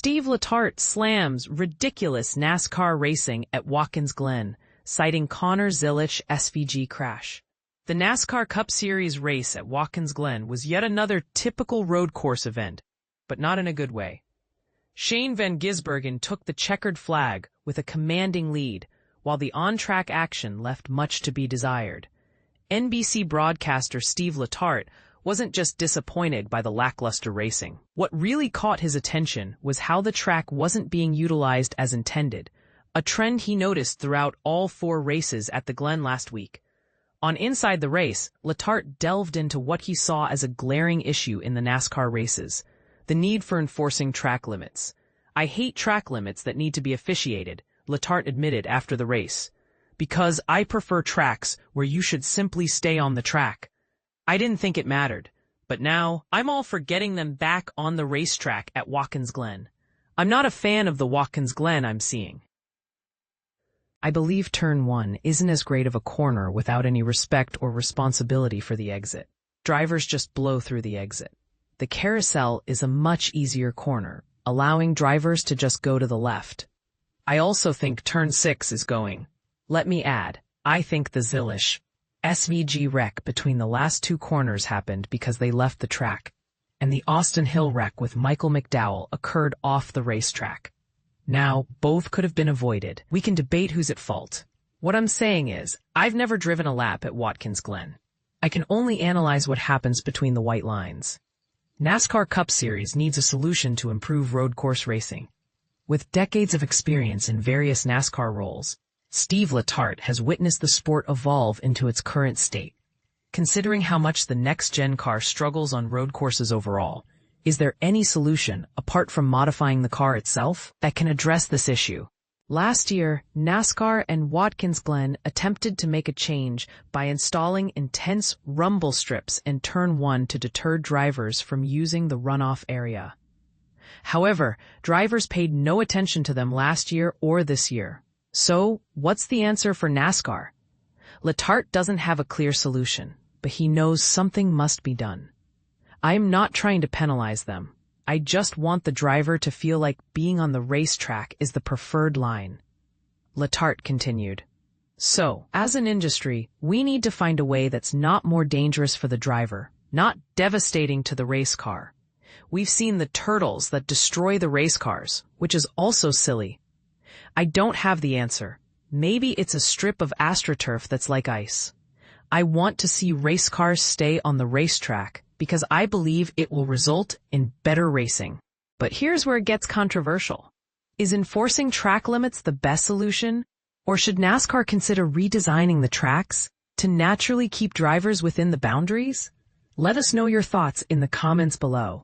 Steve Letarte slams ridiculous NASCAR racing at Watkins Glen, citing Connor Zilisch-Shane crash. The NASCAR Cup Series race at Watkins Glen was yet another typical road course event, but not in a good way. Shane van Gisbergen took the checkered flag with a commanding lead, while the on-track action left much to be desired. NBC broadcaster Steve Letarte wasn't just disappointed by the lackluster racing. What really caught his attention was how the track wasn't being utilized as intended, a trend he noticed throughout all 4 races at the Glen last week. On Inside the Race, Letarte delved into what he saw as a glaring issue in the NASCAR races: the need for enforcing track limits. "I hate track limits that need to be officiated," Letarte admitted after the race, "because I prefer tracks where you should simply stay on the track. I didn't think it mattered, but now I'm all for getting them back on the racetrack at Watkins Glen. I'm not a fan of the Watkins Glen I'm seeing. I believe Turn 1 isn't as great of a corner without any respect or responsibility for the exit. Drivers just blow through the exit. The carousel is a much easier corner, allowing drivers to just go to the left. I also think Turn 6 is going. Let me add, I think the Zilisch-Shane wreck between the last 2 corners happened because they left the track, and the Austin Hill wreck with Michael McDowell occurred off the racetrack. Now, both could have been avoided. We can debate who's at fault. What I'm saying is, I've never driven a lap at Watkins Glen. I can only analyze what happens between the white lines. NASCAR Cup Series needs a solution to improve road course racing. With decades of experience in various NASCAR roles, Steve Letarte has witnessed the sport evolve into its current state. Considering how much the next-gen car struggles on road courses overall, is there any solution, apart from modifying the car itself, that can address this issue? Last year, NASCAR and Watkins Glen attempted to make a change by installing intense rumble strips in Turn 1 to deter drivers from using the runoff area. However, drivers paid no attention to them last year or this year. So, what's the answer for NASCAR? Letarte doesn't have a clear solution, but he knows something must be done. I'm not trying to penalize them. I just want the driver to feel like being on the racetrack is the preferred line. Letarte continued. So, as an industry, we need to find a way that's not more dangerous for the driver, not devastating to the race car. We've seen the turtles that destroy the race cars, which is also silly. I don't have the answer. Maybe it's a strip of AstroTurf that's like ice. I want to see race cars stay on the racetrack because I believe it will result in better racing. But here's where it gets controversial. Is enforcing track limits the best solution? Or should NASCAR consider redesigning the tracks to naturally keep drivers within the boundaries? Let us know your thoughts in the comments below.